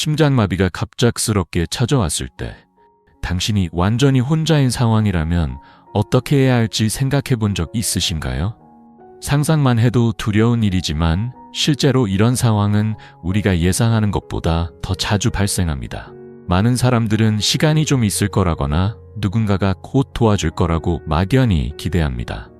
심장마비가 갑작스럽게 찾아왔을 때 당신이 완전히 혼자인 상황이라면 어떻게 해야 할지 생각해 본 적 있으신가요? 상상만 해도 두려운 일이지만 실제로 이런 상황은 우리가 예상하는 것보다 더 자주 발생합니다. 많은 사람들은 시간이 좀 있을 거라거나 누군가가 곧 도와줄 거라고 막연히 기대합니다.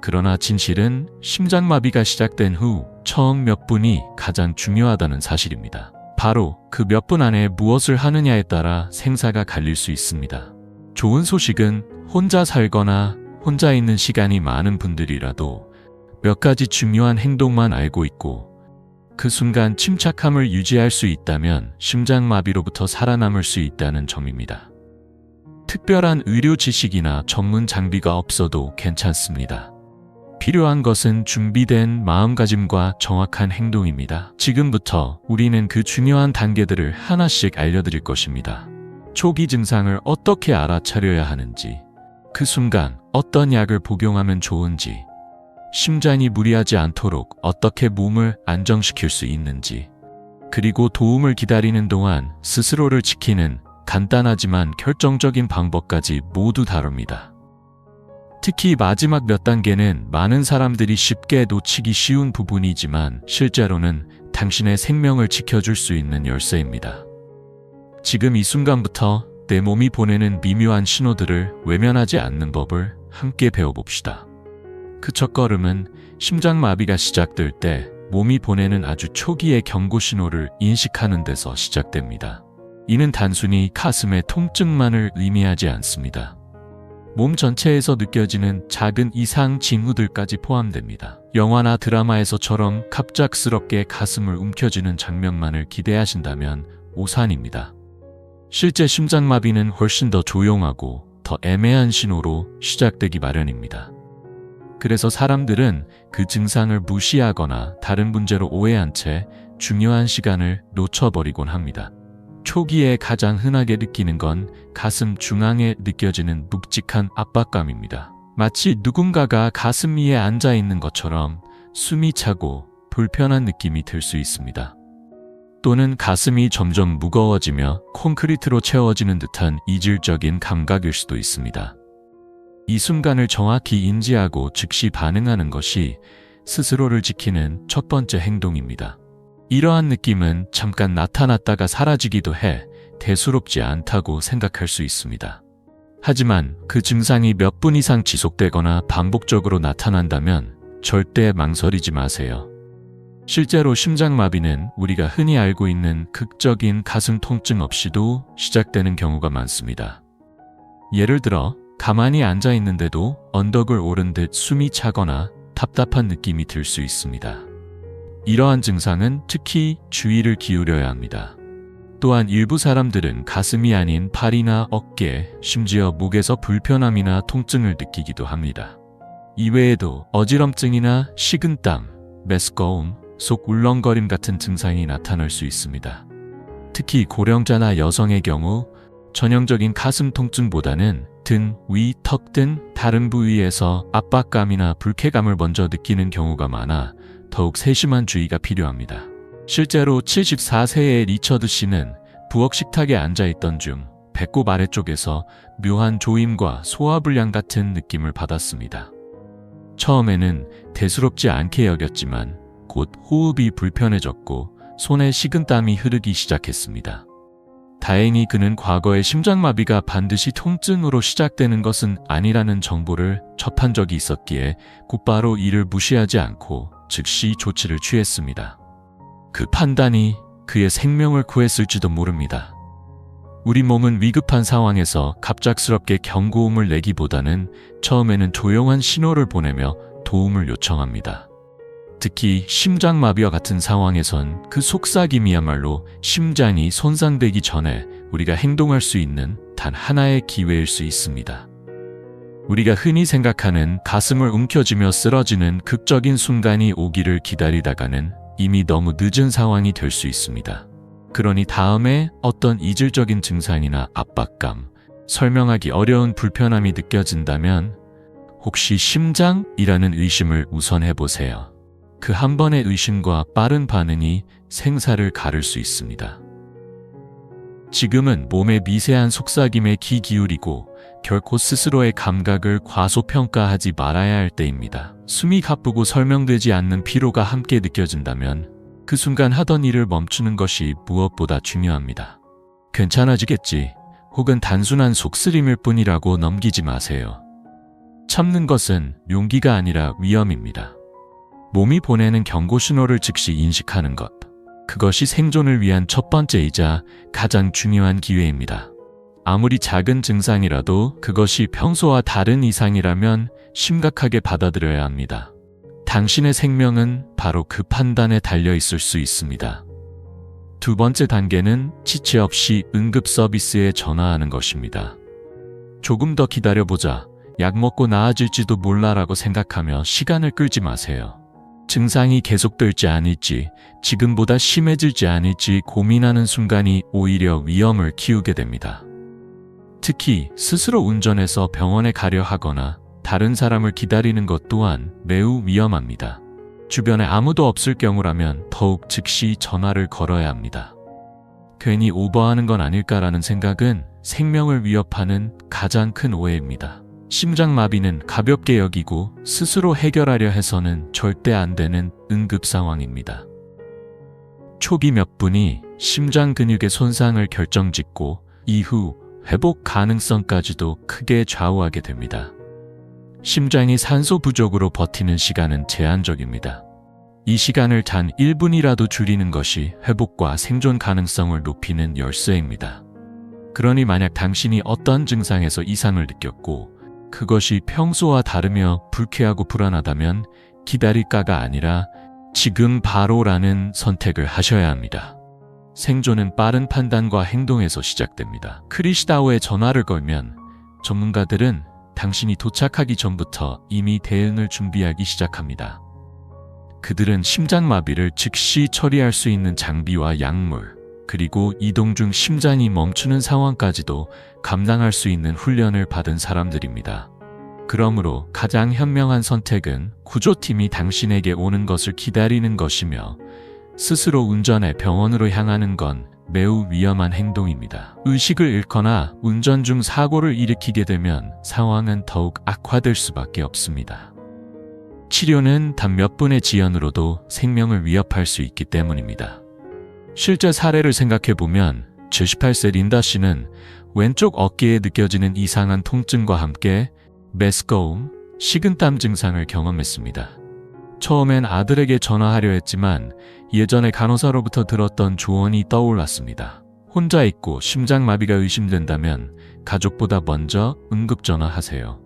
그러나 진실은 심장마비가 시작된 후 처음 몇 분이 가장 중요하다는 사실입니다. 바로 그 몇 분 안에 무엇을 하느냐에 따라 생사가 갈릴 수 있습니다. 좋은 소식은 혼자 살거나 혼자 있는 시간이 많은 분들이라도 몇 가지 중요한 행동만 알고 있고 그 순간 침착함을 유지할 수 있다면 심장마비로부터 살아남을 수 있다는 점입니다. 특별한 의료 지식이나 전문 장비가 없어도 괜찮습니다. 필요한 것은 준비된 마음가짐과 정확한 행동입니다. 지금부터 우리는 그 중요한 단계들을 하나씩 알려드릴 것입니다. 초기 증상을 어떻게 알아차려야 하는지, 그 순간 어떤 약을 복용하면 좋은지, 심장이 무리하지 않도록 어떻게 몸을 안정시킬 수 있는지, 그리고 도움을 기다리는 동안 스스로를 지키는 간단하지만 결정적인 방법까지 모두 다룹니다. 특히 마지막 몇 단계는 많은 사람들이 쉽게 놓치기 쉬운 부분이지만 실제로는 당신의 생명을 지켜줄 수 있는 열쇠입니다. 지금 이 순간부터 내 몸이 보내는 미묘한 신호들을 외면하지 않는 법을 함께 배워봅시다. 그 첫걸음은 심장마비가 시작될 때 몸이 보내는 아주 초기의 경고 신호를 인식하는 데서 시작됩니다. 이는 단순히 가슴의 통증만을 의미하지 않습니다. 몸 전체에서 느껴지는 작은 이상 징후들까지 포함됩니다. 영화나 드라마에서처럼 갑작스럽게 가슴을 움켜쥐는 장면만을 기대하신다면 오산입니다. 실제 심장마비는 훨씬 더 조용하고 더 애매한 신호로 시작되기 마련입니다. 그래서 사람들은 그 증상을 무시하거나 다른 문제로 오해한 채 중요한 시간을 놓쳐버리곤 합니다. 초기에 가장 흔하게 느끼는 건 가슴 중앙에 느껴지는 묵직한 압박감입니다. 마치 누군가가 가슴 위에 앉아 있는 것처럼 숨이 차고 불편한 느낌이 들 수 있습니다. 또는 가슴이 점점 무거워지며 콘크리트로 채워지는 듯한 이질적인 감각일 수도 있습니다. 이 순간을 정확히 인지하고 즉시 반응하는 것이 스스로를 지키는 첫 번째 행동입니다. 이러한 느낌은 잠깐 나타났다가 사라지기도 해 대수롭지 않다고 생각할 수 있습니다. 하지만 그 증상이 몇 분 이상 지속되거나 반복적으로 나타난다면 절대 망설이지 마세요. 실제로 심장마비는 우리가 흔히 알고 있는 극적인 가슴 통증 없이도 시작되는 경우가 많습니다. 예를 들어 가만히 앉아 있는데도 언덕을 오른 듯 숨이 차거나 답답한 느낌이 들 수 있습니다. 이러한 증상은 특히 주의를 기울여야 합니다. 또한 일부 사람들은 가슴이 아닌 팔이나 어깨, 심지어 목에서 불편함이나 통증을 느끼기도 합니다. 이외에도 어지럼증이나 식은땀, 메스꺼움, 속 울렁거림 같은 증상이 나타날 수 있습니다. 특히 고령자나 여성의 경우 전형적인 가슴 통증보다는 등, 위, 턱 등 다른 부위에서 압박감이나 불쾌감을 먼저 느끼는 경우가 많아 더욱 세심한 주의가 필요합니다. 실제로 74세의 리처드 씨는 부엌 식탁에 앉아있던 중 배꼽 아래쪽에서 묘한 조임과 소화불량 같은 느낌을 받았습니다. 처음에는 대수롭지 않게 여겼지만 곧 호흡이 불편해졌고 손에 식은땀이 흐르기 시작했습니다. 다행히 그는 과거에 심장마비가 반드시 통증으로 시작되는 것은 아니라는 정보를 접한 적이 있었기에 곧바로 이를 무시하지 않고 즉시 조치를 취했습니다. 그 판단이 그의 생명을 구했을지도 모릅니다. 우리 몸은 위급한 상황에서 갑작스럽게 경고음을 내기보다는 처음에는 조용한 신호를 보내며 도움을 요청합니다. 특히 심장마비와 같은 상황에선 그 속삭임이야말로 심장이 손상되기 전에 우리가 행동할 수 있는 단 하나의 기회일 수 있습니다. 우리가 흔히 생각하는 가슴을 움켜쥐며 쓰러지는 극적인 순간이 오기를 기다리다가는 이미 너무 늦은 상황이 될 수 있습니다. 그러니 다음에 어떤 이질적인 증상이나 압박감, 설명하기 어려운 불편함이 느껴진다면 혹시 심장이라는 의심을 우선 해보세요. 그 한 번의 의심과 빠른 반응이 생사를 가를 수 있습니다. 지금은 몸의 미세한 속삭임에 귀 기울이고 결코 스스로의 감각을 과소평가하지 말아야 할 때입니다. 숨이 가쁘고 설명되지 않는 피로가 함께 느껴진다면 그 순간 하던 일을 멈추는 것이 무엇보다 중요합니다. 괜찮아지겠지, 혹은 단순한 속쓰림일 뿐이라고 넘기지 마세요. 참는 것은 용기가 아니라 위험입니다. 몸이 보내는 경고 신호를 즉시 인식하는 것. 그것이 생존을 위한 첫 번째이자 가장 중요한 기회입니다. 아무리 작은 증상이라도 그것이 평소와 다른 이상이라면 심각하게 받아들여야 합니다. 당신의 생명은 바로 그 판단에 달려 있을 수 있습니다. 두 번째 단계는 지체 없이 응급 서비스에 전화하는 것입니다. 조금 더 기다려보자, 약 먹고 나아질지도 몰라라고 생각하며 시간을 끌지 마세요. 증상이 계속될지 아닐지, 지금보다 심해질지 아닐지 고민하는 순간이 오히려 위험을 키우게 됩니다. 특히 스스로 운전해서 병원에 가려 하거나 다른 사람을 기다리는 것 또한 매우 위험합니다. 주변에 아무도 없을 경우라면 더욱 즉시 전화를 걸어야 합니다. 괜히 오버하는 건 아닐까라는 생각은 생명을 위협하는 가장 큰 오해입니다. 심장마비는 가볍게 여기고 스스로 해결하려 해서는 절대 안 되는 응급 상황입니다. 초기 몇 분이 심장 근육의 손상을 결정짓고 이후 회복 가능성까지도 크게 좌우하게 됩니다. 심장이 산소 부족으로 버티는 시간은 제한적입니다. 이 시간을 단 1분이라도 줄이는 것이 회복과 생존 가능성을 높이는 열쇠입니다. 그러니 만약 당신이 어떤 증상에서 이상을 느꼈고 그것이 평소와 다르며 불쾌하고 불안하다면 기다릴까가 아니라 지금 바로라는 선택을 하셔야 합니다. 생존은 빠른 판단과 행동에서 시작됩니다. 크리시다오에 전화를 걸면 전문가들은 당신이 도착하기 전부터 이미 대응을 준비하기 시작합니다. 그들은 심장마비를 즉시 처리할 수 있는 장비와 약물, 그리고 이동 중 심장이 멈추는 상황까지도 감당할 수 있는 훈련을 받은 사람들입니다. 그러므로 가장 현명한 선택은 구조팀이 당신에게 오는 것을 기다리는 것이며 스스로 운전해 병원으로 향하는 건 매우 위험한 행동입니다. 의식을 잃거나 운전 중 사고를 일으키게 되면 상황은 더욱 악화될 수밖에 없습니다. 치료는 단 몇 분의 지연으로도 생명을 위협할 수 있기 때문입니다. 실제 사례를 생각해보면 78세 린다 씨는 왼쪽 어깨에 느껴지는 이상한 통증과 함께 메스꺼움, 식은땀 증상을 경험했습니다. 처음엔 아들에게 전화하려 했지만 예전에 간호사로부터 들었던 조언이 떠올랐습니다. 혼자 있고 심장마비가 의심된다면 가족보다 먼저 응급전화하세요.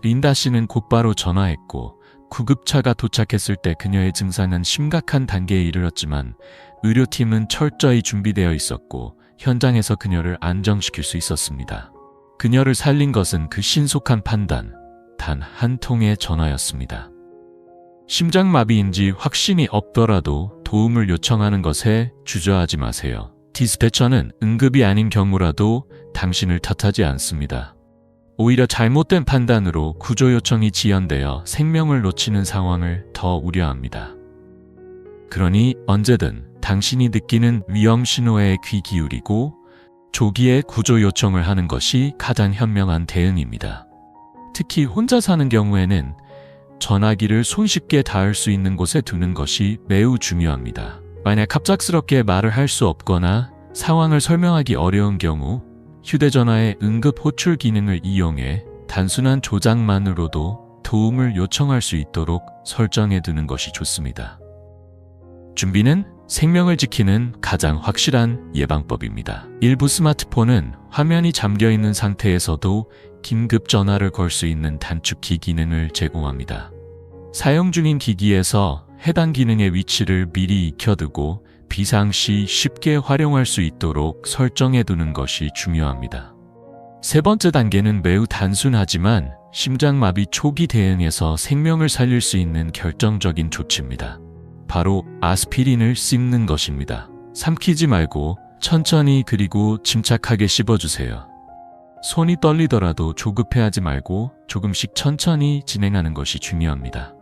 린다 씨는 곧바로 전화했고 구급차가 도착했을 때 그녀의 증상은 심각한 단계에 이르렀지만 의료팀은 철저히 준비되어 있었고 현장에서 그녀를 안정시킬 수 있었습니다. 그녀를 살린 것은 그 신속한 판단, 단 한 통의 전화였습니다. 심장마비인지 확신이 없더라도 도움을 요청하는 것에 주저하지 마세요. 디스패처는 응급이 아닌 경우라도 당신을 탓하지 않습니다. 오히려 잘못된 판단으로 구조 요청이 지연되어 생명을 놓치는 상황을 더 우려합니다. 그러니 언제든 당신이 느끼는 위험 신호에 귀 기울이고 조기에 구조 요청을 하는 것이 가장 현명한 대응입니다. 특히 혼자 사는 경우에는 전화기를 손쉽게 닿을 수 있는 곳에 두는 것이 매우 중요합니다. 만약 갑작스럽게 말을 할 수 없거나 상황을 설명하기 어려운 경우 휴대전화의 응급 호출 기능을 이용해 단순한 조작만으로도 도움을 요청할 수 있도록 설정해 두는 것이 좋습니다. 준비는 생명을 지키는 가장 확실한 예방법입니다. 일부 스마트폰은 화면이 잠겨 있는 상태에서도 긴급 전화를 걸 수 있는 단축키 기능을 제공합니다. 사용 중인 기기에서 해당 기능의 위치를 미리 익혀두고 비상시 쉽게 활용할 수 있도록 설정해 두는 것이 중요합니다. 세 번째 단계는 매우 단순하지만 심장마비 초기 대응에서 생명을 살릴 수 있는 결정적인 조치입니다. 바로 아스피린을 씹는 것입니다. 삼키지 말고 천천히 그리고 침착하게 씹어주세요. 손이 떨리더라도 조급해하지 말고 조금씩 천천히 진행하는 것이 중요합니다.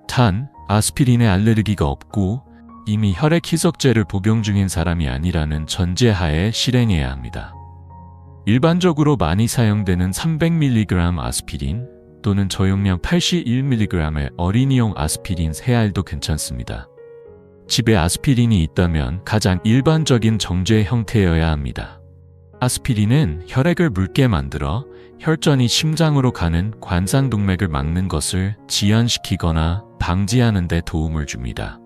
단, 아스피린에 알레르기가 없고 이미 혈액 희석제를 복용 중인 사람이 아니라는 전제하에 실행해야 합니다. 일반적으로 많이 사용되는 300mg 아스피린 또는 저용량 81mg의 어린이용 아스피린 3알도 괜찮습니다. 집에 아스피린이 있다면 가장 일반적인 정제 형태여야 합니다. 아스피린은 혈액을 묽게 만들어 혈전이 심장으로 가는 관상동맥을 막는 것을 지연시키거나 방지하는 데 도움을 줍니다.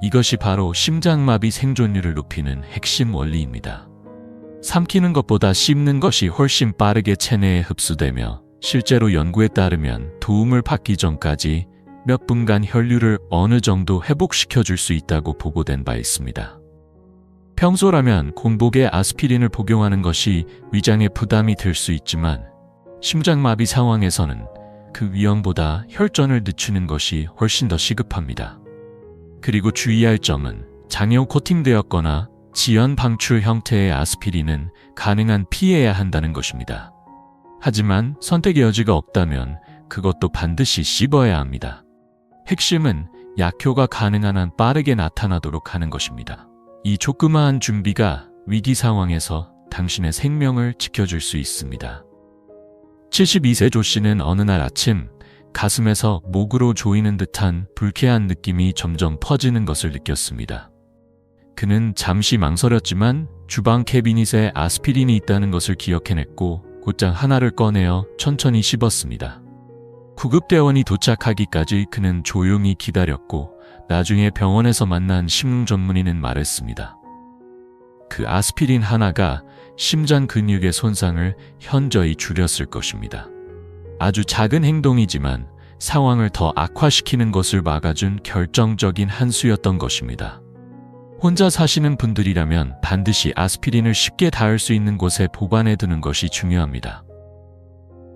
이것이 바로 심장마비 생존율을 높이는 핵심 원리입니다. 삼키는 것보다 씹는 것이 훨씬 빠르게 체내에 흡수되며 실제로 연구에 따르면 도움을 받기 전까지 몇 분간 혈류를 어느 정도 회복시켜 줄 수 있다고 보고된 바 있습니다. 평소라면 공복에 아스피린을 복용하는 것이 위장에 부담이 될 수 있지만 심장마비 상황에서는 그 위험보다 혈전을 늦추는 것이 훨씬 더 시급합니다. 그리고 주의할 점은 장염 코팅되었거나 지연 방출 형태의 아스피린은 가능한 피해야 한다는 것입니다. 하지만 선택의 여지가 없다면 그것도 반드시 씹어야 합니다. 핵심은 약효가 가능한 한 빠르게 나타나도록 하는 것입니다. 이 조그마한 준비가 위기 상황에서 당신의 생명을 지켜줄 수 있습니다. 72세 조 씨는 어느 날 아침 가슴에서 목으로 조이는 듯한 불쾌한 느낌이 점점 퍼지는 것을 느꼈습니다. 그는 잠시 망설였지만 주방 캐비닛에 아스피린이 있다는 것을 기억해냈고 곧장 하나를 꺼내어 천천히 씹었습니다. 구급대원이 도착하기까지 그는 조용히 기다렸고 나중에 병원에서 만난 심증 전문의는 말했습니다. 그 아스피린 하나가 심장 근육의 손상을 현저히 줄였을 것입니다. 아주 작은 행동이지만 상황을 더 악화시키는 것을 막아준 결정적인 한 수였던 것입니다. 혼자 사시는 분들이라면 반드시 아스피린을 쉽게 닿을 수 있는 곳에 보관해 두는 것이 중요합니다.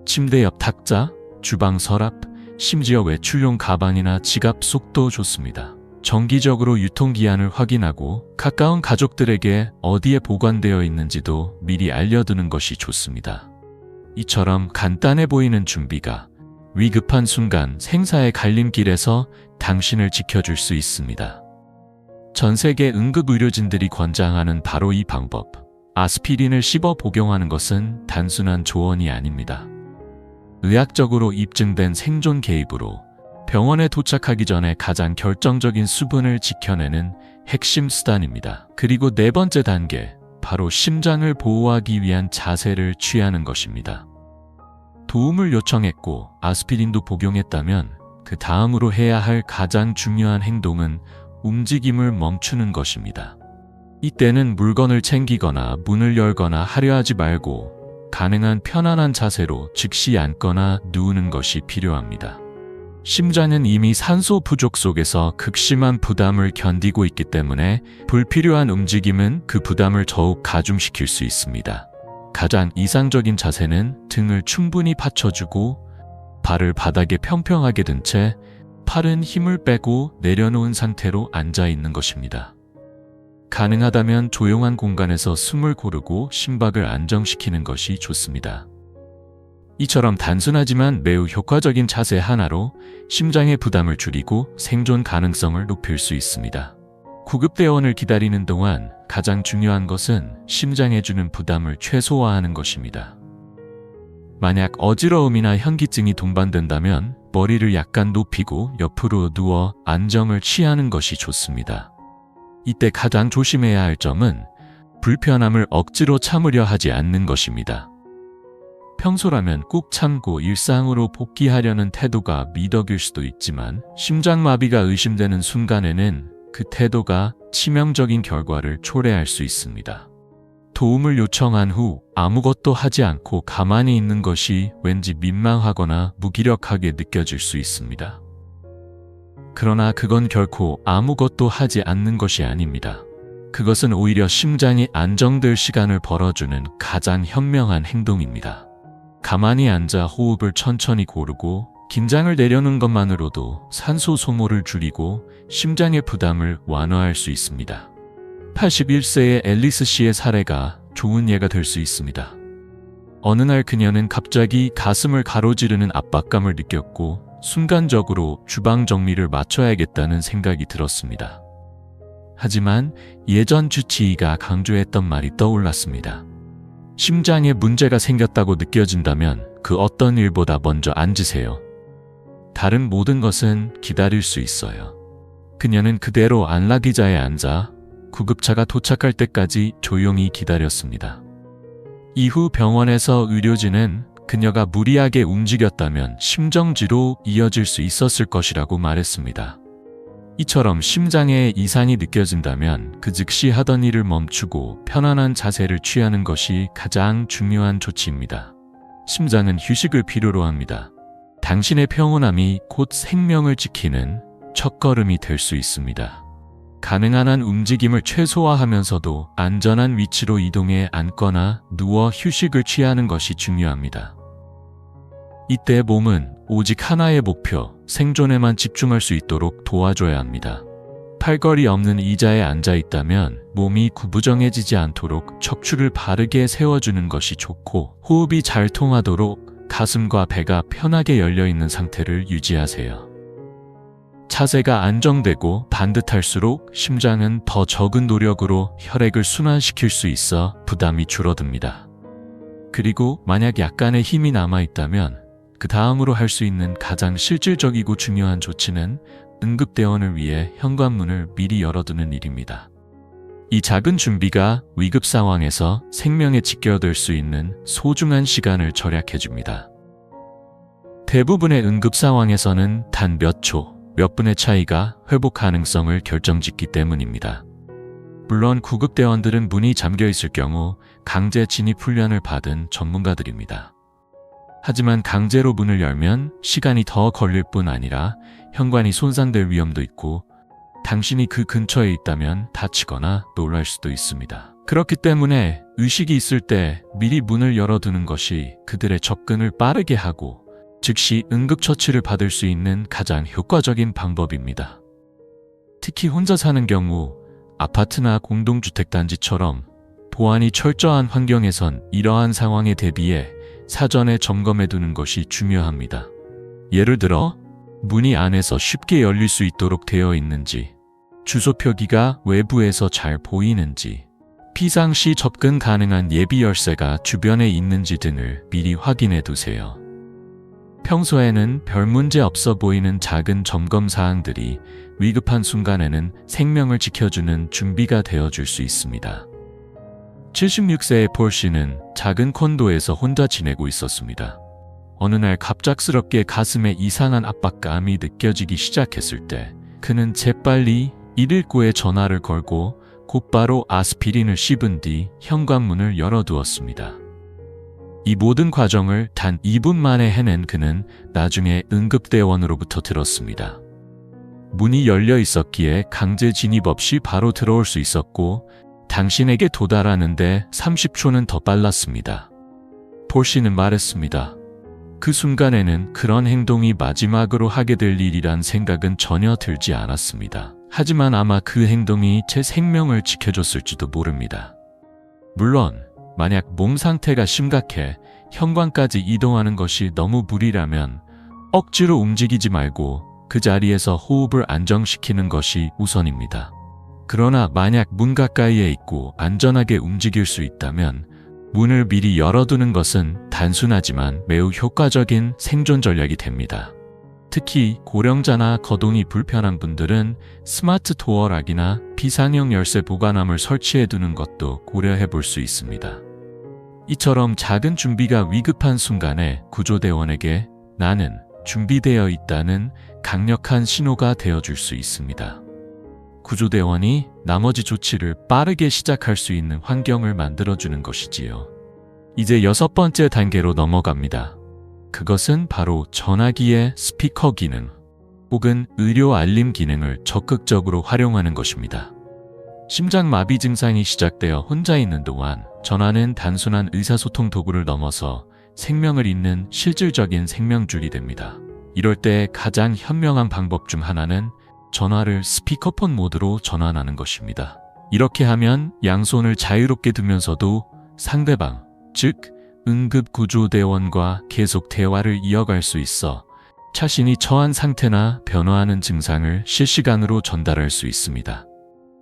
침대 옆 탁자, 주방 서랍, 심지어 외출용 가방이나 지갑 속도 좋습니다. 정기적으로 유통기한을 확인하고 가까운 가족들에게 어디에 보관되어 있는지도 미리 알려두는 것이 좋습니다. 이처럼 간단해 보이는 준비가 위급한 순간 생사의 갈림길에서 당신을 지켜줄 수 있습니다. 전 세계 응급의료진들이 권장하는 바로 이 방법. 아스피린을 씹어 복용하는 것은 단순한 조언이 아닙니다. 의학적으로 입증된 생존 개입으로 병원에 도착하기 전에 가장 결정적인 수분을 지켜내는 핵심 수단입니다. 그리고 네 번째 단계, 바로 심장을 보호하기 위한 자세를 취하는 것입니다. 도움을 요청했고 아스피린도 복용했다면 그 다음으로 해야 할 가장 중요한 행동은 움직임을 멈추는 것입니다. 이때는 물건을 챙기거나 문을 열거나 하려 하지 말고 가능한 편안한 자세로 즉시 앉거나 누우는 것이 필요합니다. 심장은 이미 산소 부족 속에서 극심한 부담을 견디고 있기 때문에 불필요한 움직임은 그 부담을 더욱 가중시킬 수 있습니다. 가장 이상적인 자세는 등을 충분히 받쳐주고 발을 바닥에 평평하게 든 채 팔은 힘을 빼고 내려놓은 상태로 앉아 있는 것입니다. 가능하다면 조용한 공간에서 숨을 고르고 심박을 안정시키는 것이 좋습니다. 이처럼 단순하지만 매우 효과적인 자세 하나로 심장의 부담을 줄이고 생존 가능성을 높일 수 있습니다. 구급대원을 기다리는 동안 가장 중요한 것은 심장에 주는 부담을 최소화하는 것입니다. 만약 어지러움이나 현기증이 동반된다면 머리를 약간 높이고 옆으로 누워 안정을 취하는 것이 좋습니다. 이때 가장 조심해야 할 점은 불편함을 억지로 참으려 하지 않는 것입니다. 평소라면 꾹 참고 일상으로 복귀하려는 태도가 미덕일 수도 있지만 심장마비가 의심되는 순간에는 그 태도가 치명적인 결과를 초래할 수 있습니다. 도움을 요청한 후 아무것도 하지 않고 가만히 있는 것이 왠지 민망하거나 무기력하게 느껴질 수 있습니다. 그러나 그건 결코 아무것도 하지 않는 것이 아닙니다. 그것은 오히려 심장이 안정될 시간을 벌어주는 가장 현명한 행동입니다. 가만히 앉아 호흡을 천천히 고르고 긴장을 내려놓는 것만으로도 산소 소모를 줄이고 심장의 부담을 완화할 수 있습니다. 81세의 앨리스 씨의 사례가 좋은 예가 될 수 있습니다. 어느 날 그녀는 갑자기 가슴을 가로지르는 압박감을 느꼈고 순간적으로 주방 정리를 마쳐야겠다는 생각이 들었습니다. 하지만 예전 주치의가 강조했던 말이 떠올랐습니다. 심장에 문제가 생겼다고 느껴진다면 그 어떤 일보다 먼저 앉으세요. 다른 모든 것은 기다릴 수 있어요. 그녀는 그대로 안락의자에 앉아 구급차가 도착할 때까지 조용히 기다렸습니다. 이후 병원에서 의료진은 그녀가 무리하게 움직였다면 심정지로 이어질 수 있었을 것이라고 말했습니다. 이처럼 심장에 이상이 느껴진다면 그 즉시 하던 일을 멈추고 편안한 자세를 취하는 것이 가장 중요한 조치입니다. 심장은 휴식을 필요로 합니다. 당신의 평온함이 곧 생명을 지키는 첫걸음이 될 수 있습니다. 가능한 한 움직임을 최소화하면서도 안전한 위치로 이동해 앉거나 누워 휴식을 취하는 것이 중요합니다. 이때 몸은 오직 하나의 목표, 생존에만 집중할 수 있도록 도와줘야 합니다. 팔걸이 없는 의자에 앉아 있다면 몸이 구부정해지지 않도록 척추를 바르게 세워주는 것이 좋고, 호흡이 잘 통하도록 가슴과 배가 편하게 열려 있는 상태를 유지하세요. 자세가 안정되고 반듯할수록 심장은 더 적은 노력으로 혈액을 순환시킬 수 있어 부담이 줄어듭니다. 그리고 만약 약간의 힘이 남아있다면 그 다음으로 할 수 있는 가장 실질적이고 중요한 조치는 응급대원을 위해 현관문을 미리 열어두는 일입니다. 이 작은 준비가 위급 상황에서 생명에 직결될 수 있는 소중한 시간을 절약해줍니다. 대부분의 응급 상황에서는 단 몇 초, 몇 분의 차이가 회복 가능성을 결정짓기 때문입니다. 물론 구급대원들은 문이 잠겨 있을 경우 강제 진입 훈련을 받은 전문가들입니다. 하지만 강제로 문을 열면 시간이 더 걸릴 뿐 아니라 현관이 손상될 위험도 있고, 당신이 그 근처에 있다면 다치거나 놀랄 수도 있습니다. 그렇기 때문에 의식이 있을 때 미리 문을 열어두는 것이 그들의 접근을 빠르게 하고 즉시 응급처치를 받을 수 있는 가장 효과적인 방법입니다. 특히 혼자 사는 경우 아파트나 공동주택단지처럼 보안이 철저한 환경에선 이러한 상황에 대비해 사전에 점검해 두는 것이 중요합니다. 예를 들어 문이 안에서 쉽게 열릴 수 있도록 되어 있는지, 주소 표기가 외부에서 잘 보이는지, 비상시 접근 가능한 예비 열쇠가 주변에 있는지 등을 미리 확인해 두세요. 평소에는 별 문제 없어 보이는 작은 점검 사항들이 위급한 순간에는 생명을 지켜주는 준비가 되어줄 수 있습니다. 76세의 폴 씨는 작은 콘도에서 혼자 지내고 있었습니다. 어느 날 갑작스럽게 가슴에 이상한 압박감이 느껴지기 시작했을 때 그는 재빨리 119에 전화를 걸고 곧바로 아스피린을 씹은 뒤 현관문을 열어두었습니다. 이 모든 과정을 단 2분 만에 해낸 그는 나중에 응급대원으로부터 들었습니다. 문이 열려 있었기에 강제 진입 없이 바로 들어올 수 있었고, 당신에게 도달하는데 30초는 더 빨랐습니다. 폴 씨는 말했습니다. 그 순간에는 그런 행동이 마지막으로 하게 될 일이란 생각은 전혀 들지 않았습니다. 하지만 아마 그 행동이 제 생명을 지켜줬을지도 모릅니다. 물론 만약 몸 상태가 심각해 현관까지 이동하는 것이 너무 무리라면 억지로 움직이지 말고 그 자리에서 호흡을 안정시키는 것이 우선입니다. 그러나 만약 문 가까이에 있고 안전하게 움직일 수 있다면 문을 미리 열어두는 것은 단순하지만 매우 효과적인 생존 전략이 됩니다. 특히 고령자나 거동이 불편한 분들은 스마트 도어락이나 비상용 열쇠 보관함을 설치해두는 것도 고려해 볼 수 있습니다. 이처럼 작은 준비가 위급한 순간에 구조대원에게 나는 준비되어 있다는 강력한 신호가 되어줄 수 있습니다. 구조대원이 나머지 조치를 빠르게 시작할 수 있는 환경을 만들어주는 것이지요. 이제 6번째 단계로 넘어갑니다. 그것은 바로 전화기의 스피커 기능 혹은 의료 알림 기능을 적극적으로 활용하는 것입니다. 심장마비 증상이 시작되어 혼자 있는 동안 전화는 단순한 의사소통 도구를 넘어서 생명을 잇는 실질적인 생명줄이 됩니다. 이럴 때 가장 현명한 방법 중 하나는 전화를 스피커폰 모드로 전환하는 것입니다. 이렇게 하면 양손을 자유롭게 두면서도 상대방, 즉 응급구조대원과 계속 대화를 이어갈 수 있어 자신이 처한 상태나 변화하는 증상을 실시간으로 전달할 수 있습니다.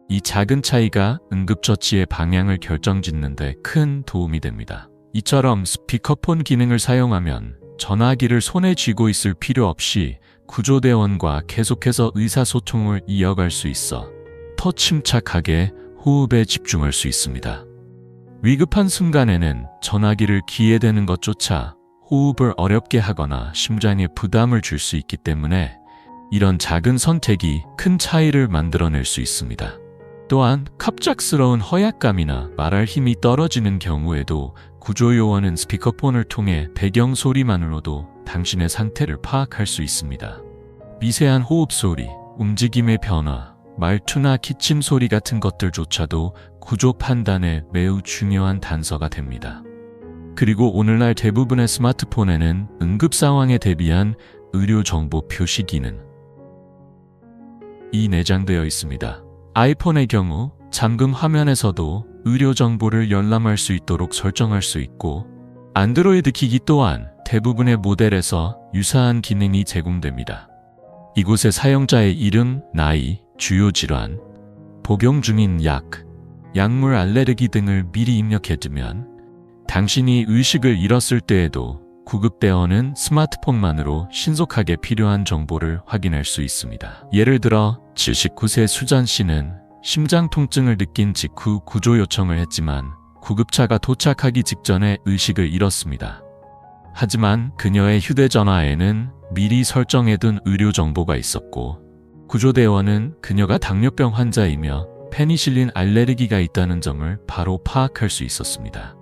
이 작은 차이가 응급처치의 방향을 결정짓는 데 큰 도움이 됩니다. 이처럼 스피커폰 기능을 사용하면 전화기를 손에 쥐고 있을 필요 없이 구조대원과 계속해서 의사소통을 이어갈 수 있어 더 침착하게 호흡에 집중할 수 있습니다. 위급한 순간에는 전화기를 귀에 대는 것조차 호흡을 어렵게 하거나 심장에 부담을 줄 수 있기 때문에 이런 작은 선택이 큰 차이를 만들어낼 수 있습니다. 또한 갑작스러운 허약감이나 말할 힘이 떨어지는 경우에도 구조요원은 스피커폰을 통해 배경 소리만으로도 당신의 상태를 파악할 수 있습니다. 미세한 호흡 소리, 움직임의 변화, 말투나 기침 소리 같은 것들조차도 구조 판단에 매우 중요한 단서가 됩니다. 그리고 오늘날 대부분의 스마트폰에는 응급 상황에 대비한 의료 정보 표시 기능이 내장되어 있습니다. 아이폰의 경우 잠금 화면에서도 의료 정보를 열람할 수 있도록 설정할 수 있고, 안드로이드 기기 또한 대부분의 모델에서 유사한 기능이 제공됩니다. 이곳에 사용자의 이름, 나이, 주요 질환, 복용 중인 약, 약물 알레르기 등을 미리 입력해두면 당신이 의식을 잃었을 때에도 구급대원은 스마트폰만으로 신속하게 필요한 정보를 확인할 수 있습니다. 예를 들어 79세 수잔 씨는 심장 통증을 느낀 직후 구조 요청을 했지만 구급차가 도착하기 직전에 의식을 잃었습니다. 하지만 그녀의 휴대전화에는 미리 설정해둔 의료 정보가 있었고, 구조대원은 그녀가 당뇨병 환자이며 페니실린 알레르기가 있다는 점을 바로 파악할 수 있었습니다.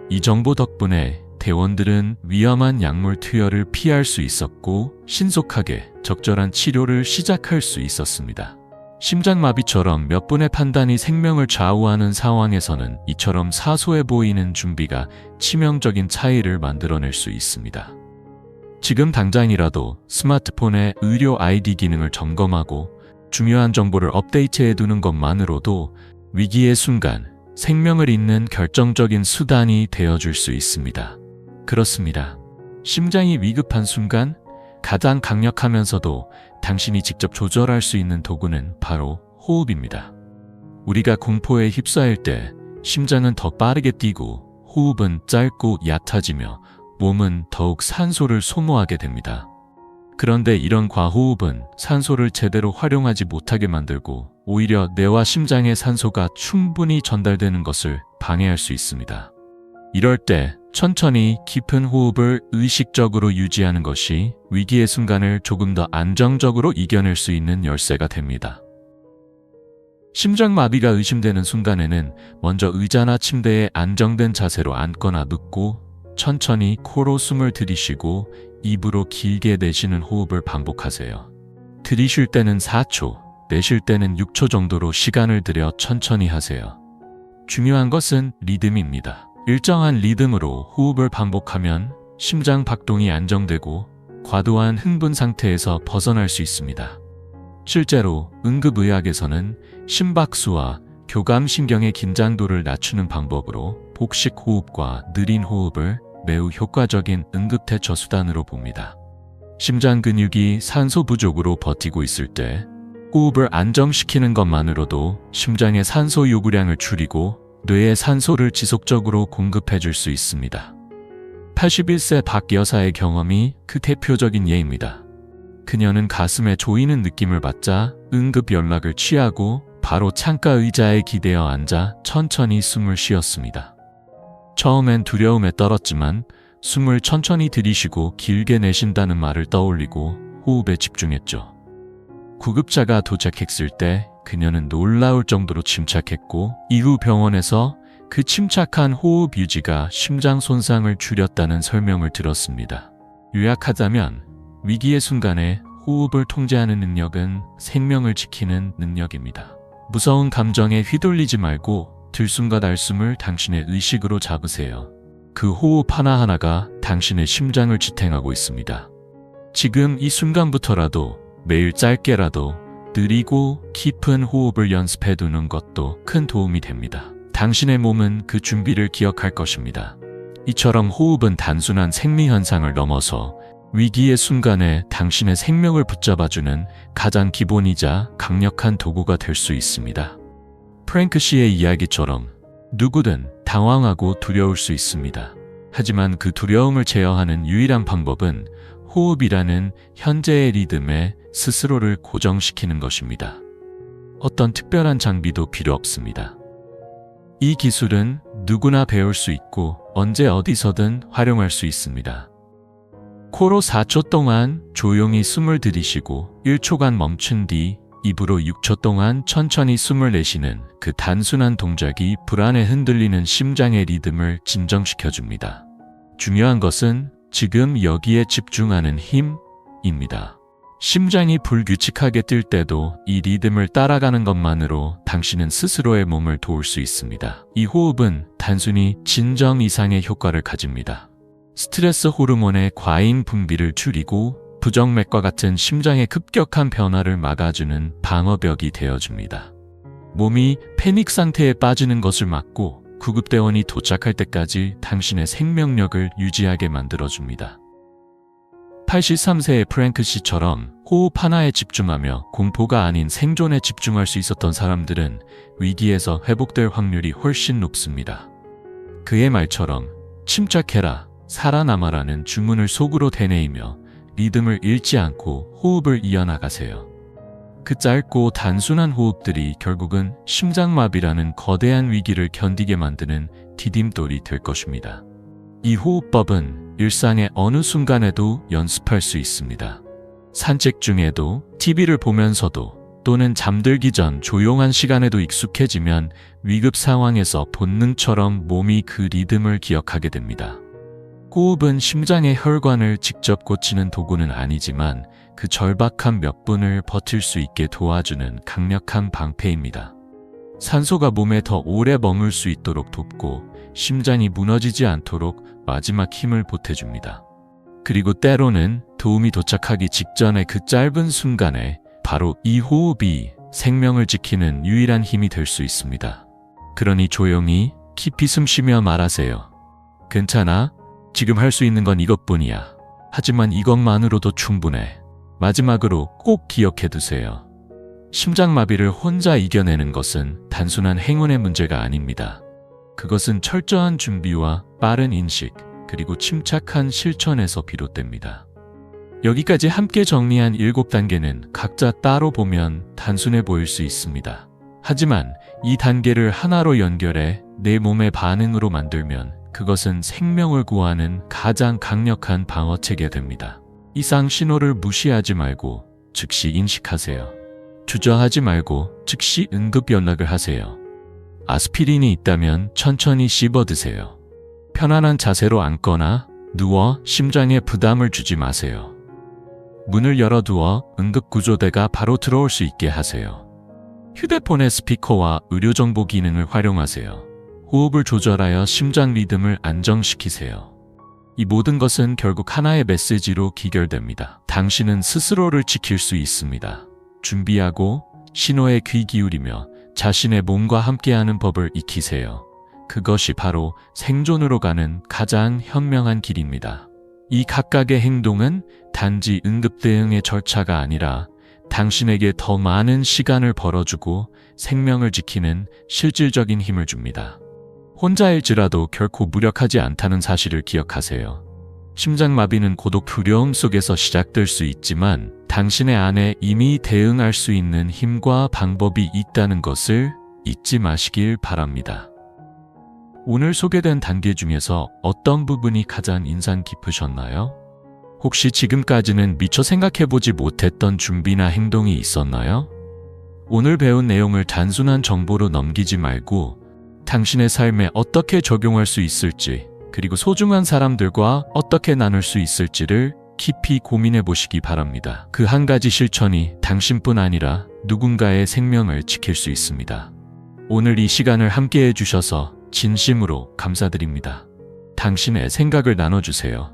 이 정보 덕분에 대원들은 위험한 약물 투여를 피할 수 있었고 신속하게 적절한 치료를 시작할 수 있었습니다. 심장마비처럼 몇 분의 판단이 생명을 좌우하는 상황에서는 이처럼 사소해 보이는 준비가 치명적인 차이를 만들어낼 수 있습니다. 지금 당장이라도 스마트폰의 의료 아이디 기능을 점검하고 중요한 정보를 업데이트해 두는 것만으로도 위기의 순간 생명을 잇는 결정적인 수단이 되어줄 수 있습니다. 그렇습니다. 심장이 위급한 순간 가장 강력하면서도 당신이 직접 조절할 수 있는 도구는 바로 호흡입니다. 우리가 공포에 휩싸일 때 심장은 더 빠르게 뛰고 호흡은 짧고 얕아지며 몸은 더욱 산소를 소모하게 됩니다. 그런데 이런 과호흡은 산소를 제대로 활용하지 못하게 만들고 오히려 뇌와 심장에 산소가 충분히 전달되는 것을 방해할 수 있습니다. 이럴 때 천천히 깊은 호흡을 의식적으로 유지하는 것이 위기의 순간을 조금 더 안정적으로 이겨낼 수 있는 열쇠가 됩니다. 심장마비가 의심되는 순간에는 먼저 의자나 침대에 안정된 자세로 앉거나 눕고 천천히 코로 숨을 들이쉬고 입으로 길게 내쉬는 호흡을 반복하세요. 들이쉴 때는 4초, 내쉴 때는 6초 정도로 시간을 들여 천천히 하세요. 중요한 것은 리듬입니다. 일정한 리듬으로 호흡을 반복하면 심장 박동이 안정되고 과도한 흥분 상태에서 벗어날 수 있습니다. 실제로 응급의학에서는 심박수와 교감신경의 긴장도를 낮추는 방법으로 복식 호흡과 느린 호흡을 매우 효과적인 응급대처 수단으로 봅니다. 심장 근육이 산소 부족으로 버티고 있을 때 호흡을 안정시키는 것만으로도 심장의 산소 요구량을 줄이고 뇌에 산소를 지속적으로 공급해 줄 수 있습니다. 81세 박 여사의 경험이 그 대표적인 예입니다. 그녀는 가슴에 조이는 느낌을 받자 응급 연락을 취하고 바로 창가 의자에 기대어 앉아 천천히 숨을 쉬었습니다. 처음엔 두려움에 떨었지만 숨을 천천히 들이쉬고 길게 내쉰다는 말을 떠올리고 호흡에 집중했죠. 구급차가 도착했을 때 그녀는 놀라울 정도로 침착했고 이후 병원에서 그 침착한 호흡 유지가 심장 손상을 줄였다는 설명을 들었습니다. 요약하자면 위기의 순간에 호흡을 통제하는 능력은 생명을 지키는 능력입니다. 무서운 감정에 휘둘리지 말고 들숨과 날숨을 당신의 의식으로 잡으세요. 그 호흡 하나하나가 당신의 심장을 지탱하고 있습니다. 지금 이 순간부터라도 매일 짧게라도 느리고 깊은 호흡을 연습해 두는 것도 큰 도움이 됩니다. 당신의 몸은 그 준비를 기억할 것입니다. 이처럼 호흡은 단순한 생리현상을 넘어서 위기의 순간에 당신의 생명을 붙잡아주는 가장 기본이자 강력한 도구가 될 수 있습니다. 프랭크 씨의 이야기처럼 누구든 당황하고 두려울 수 있습니다. 하지만 그 두려움을 제어하는 유일한 방법은 호흡이라는 현재의 리듬에 스스로를 고정시키는 것입니다. 어떤 특별한 장비도 필요 없습니다. 이 기술은 누구나 배울 수 있고 언제 어디서든 활용할 수 있습니다. 코로 4초 동안 조용히 숨을 들이쉬고 1초간 멈춘 뒤 입으로 6초 동안 천천히 숨을 내쉬는 그 단순한 동작이 불안에 흔들리는 심장의 리듬을 진정시켜줍니다. 중요한 것은 지금 여기에 집중하는 힘입니다. 심장이 불규칙하게 뛸 때도 이 리듬을 따라가는 것만으로 당신은 스스로의 몸을 도울 수 있습니다. 이 호흡은 단순히 진정 이상의 효과를 가집니다. 스트레스 호르몬의 과잉 분비를 줄이고 부정맥과 같은 심장의 급격한 변화를 막아주는 방어벽이 되어줍니다. 몸이 패닉 상태에 빠지는 것을 막고 구급대원이 도착할 때까지 당신의 생명력을 유지하게 만들어줍니다. 83세의 프랭크 씨처럼 호흡 하나에 집중하며 공포가 아닌 생존에 집중할 수 있었던 사람들은 위기에서 회복될 확률이 훨씬 높습니다. 그의 말처럼 침착해라, 살아남아라는 주문을 속으로 되뇌이며 리듬을 잃지 않고 호흡을 이어나가세요. 그 짧고 단순한 호흡들이 결국은 심장마비라는 거대한 위기를 견디게 만드는 디딤돌이 될 것입니다. 이 호흡법은 일상의 어느 순간에도 연습할 수 있습니다. 산책 중에도, TV를 보면서도, 또는 잠들기 전 조용한 시간에도 익숙해지면 위급 상황에서 본능처럼 몸이 그 리듬을 기억하게 됩니다. 호흡은 심장의 혈관을 직접 고치는 도구는 아니지만 그 절박한 몇 분을 버틸 수 있게 도와주는 강력한 방패입니다. 산소가 몸에 더 오래 머물 수 있도록 돕고 심장이 무너지지 않도록 마지막 힘을 보태줍니다. 그리고 때로는 도움이 도착하기 직전의 그 짧은 순간에 바로 이 호흡이 생명을 지키는 유일한 힘이 될 수 있습니다. 그러니 조용히 깊이 숨쉬며 말하세요. 괜찮아. 지금 할 수 있는 건 이것뿐이야. 하지만 이것만으로도 충분해. 마지막으로 꼭 기억해 두세요. 심장마비를 혼자 이겨내는 것은 단순한 행운의 문제가 아닙니다. 그것은 철저한 준비와 빠른 인식, 그리고 침착한 실천에서 비롯됩니다. 여기까지 함께 정리한 7단계는 각자 따로 보면 단순해 보일 수 있습니다. 하지만 이 단계를 하나로 연결해 내 몸의 반응으로 만들면 그것은 생명을 구하는 가장 강력한 방어체계 됩니다. 이상 신호를 무시하지 말고 즉시 인식하세요. 주저하지 말고 즉시 응급 연락을 하세요. 아스피린이 있다면 천천히 씹어 드세요. 편안한 자세로 앉거나 누워 심장에 부담을 주지 마세요. 문을 열어두어 응급구조대가 바로 들어올 수 있게 하세요. 휴대폰의 스피커와 의료정보 기능을 활용하세요. 호흡을 조절하여 심장 리듬을 안정시키세요. 이 모든 것은 결국 하나의 메시지로 기결됩니다. 당신은 스스로를 지킬 수 있습니다. 준비하고 신호에 귀 기울이며 자신의 몸과 함께하는 법을 익히세요. 그것이 바로 생존으로 가는 가장 현명한 길입니다. 이 각각의 행동은 단지 응급 대응의 절차가 아니라 당신에게 더 많은 시간을 벌어주고 생명을 지키는 실질적인 힘을 줍니다. 혼자일지라도 결코 무력하지 않다는 사실을 기억하세요. 심장마비는 고독 두려움 속에서 시작될 수 있지만 당신의 안에 이미 대응할 수 있는 힘과 방법이 있다는 것을 잊지 마시길 바랍니다. 오늘 소개된 단계 중에서 어떤 부분이 가장 인상 깊으셨나요? 혹시 지금까지는 미처 생각해보지 못했던 준비나 행동이 있었나요? 오늘 배운 내용을 단순한 정보로 넘기지 말고 당신의 삶에 어떻게 적용할 수 있을지, 그리고 소중한 사람들과 어떻게 나눌 수 있을지를 깊이 고민해 보시기 바랍니다. 그 한 가지 실천이 당신뿐 아니라 누군가의 생명을 지킬 수 있습니다. 오늘 이 시간을 함께 해주셔서 진심으로 감사드립니다. 당신의 생각을 나눠주세요.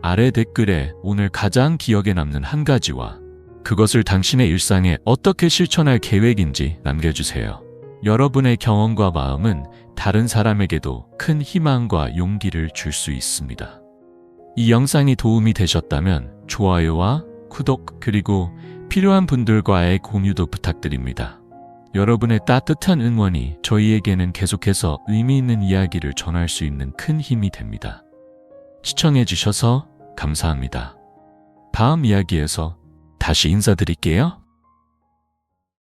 아래 댓글에 오늘 가장 기억에 남는 한 가지와 그것을 당신의 일상에 어떻게 실천할 계획인지 남겨주세요. 여러분의 경험과 마음은 다른 사람에게도 큰 희망과 용기를 줄 수 있습니다. 이 영상이 도움이 되셨다면 좋아요와 구독 그리고 필요한 분들과의 공유도 부탁드립니다. 여러분의 따뜻한 응원이 저희에게는 계속해서 의미 있는 이야기를 전할 수 있는 큰 힘이 됩니다. 시청해주셔서 감사합니다. 다음 이야기에서 다시 인사드릴게요.